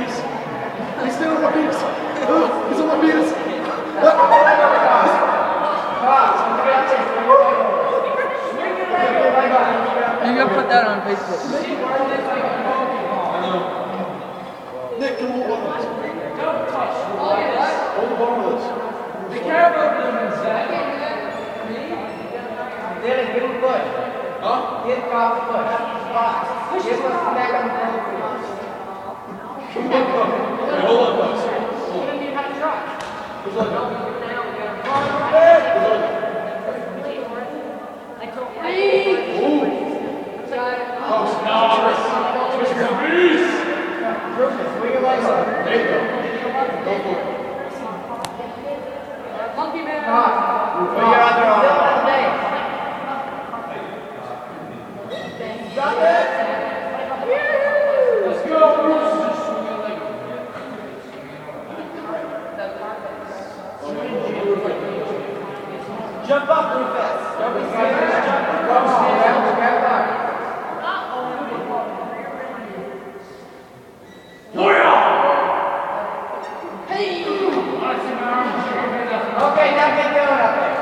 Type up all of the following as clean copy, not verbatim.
penis. He's stealing my penis. He's on my penis. You gotta put that on Facebook. Nick, come on, hold the bottom of this. Be careful of them, Zach. Dylan, give him a push. Huh? Get off the push. Give him a smack on the front. Hey, hold on, guys. You don't even have to try. Who's like that? Swing your legs up. There you go. Go for it. Monkey man. Put your other arm. Drop it. Let's go, Bruce. Jump up, Rufus. Don't be scared. Jump up. Come on, get up. Okay, now get going up there.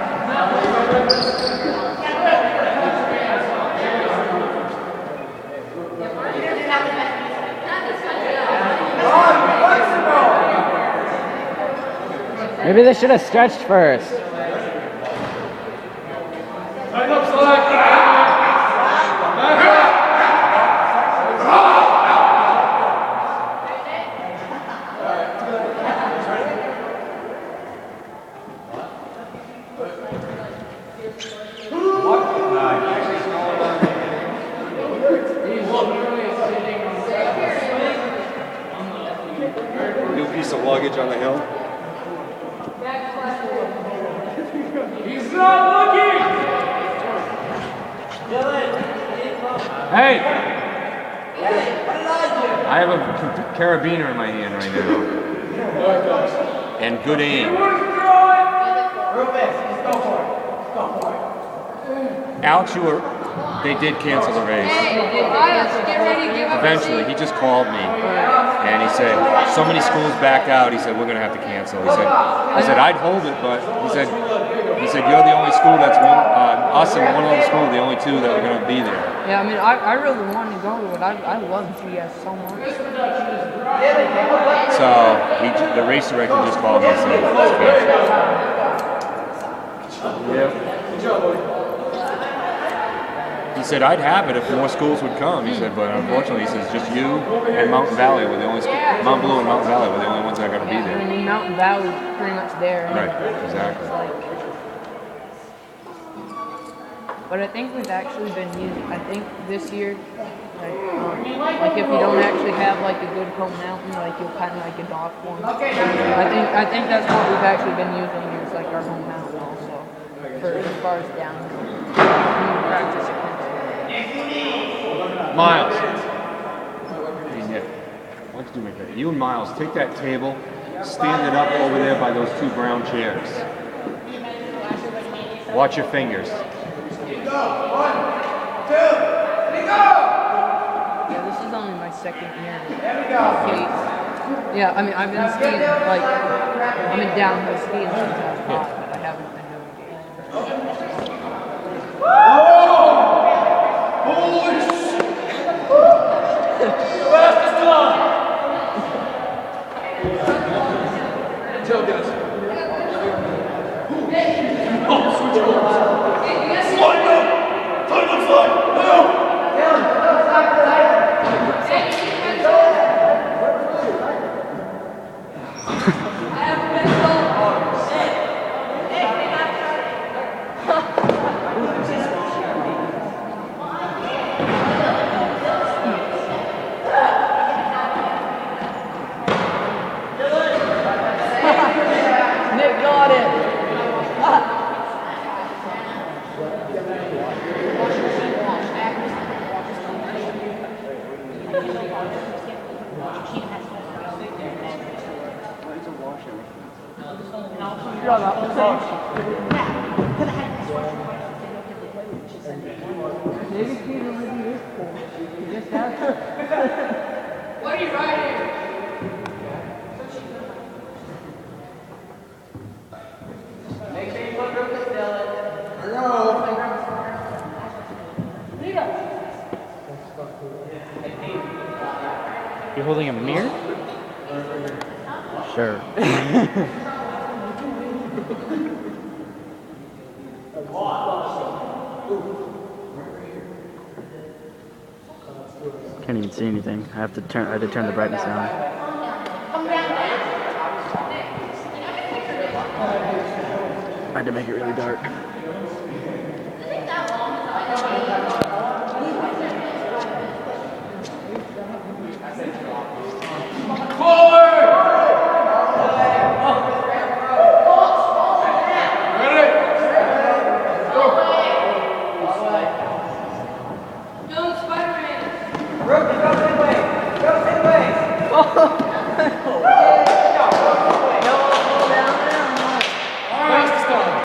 Maybe they should have stretched first. Back up, Slack. Back up. New piece of luggage on the hill. He's not looking. Hey! I have a carabiner in my hand right now. And good aim. Rufus, just go for it. Go for it. Alex, they did cancel the race. Eventually, he just called me and he said, so many schools backed out. He said, we're going to have to cancel. He said, I'd hold it, but he said, you're the only school that's us and one other school, the only two that are going to be there. Yeah, I mean, I really wanted to go to it. I love GS so much. So the race director just called me and said, it's canceled. Yeah. Good job, buddy. He said, I'd have it if more schools would come. He said, but unfortunately, he says, just you and Mountain Valley were the only Mount Blue and Mountain Valley were the only ones that are going to be I there. mean, Mountain Valley's pretty much there. Right, exactly. But I think we've actually been using, I think this year, like if you don't actually have like a good home mountain, like you'll kind of like adopt one. I think that's what we've actually been using here, is like our home mountain also, for as far as downhill. Practice it. Miles. Hey, Nick. Why don't you do me a favor? You and Miles, take that table, stand it up over there by those two brown chairs. Watch your fingers. Go. 1, 2, 3, go. Yeah, this is only my second year. There we go. Skates. Yeah, I mean, I've been skiing, like, I've been downhill skiing since I was 5, but I haven't been doing Holy shit! Fastest time! Tell guys. Oh, switch over. Slide up! Time to slide! Now! Nick got it! Maybe Peter would be this cool. He just has to. What are you writing? holding a mirror? Sure. Can't even see anything. I had to turn the brightness down. I had to make it really dark.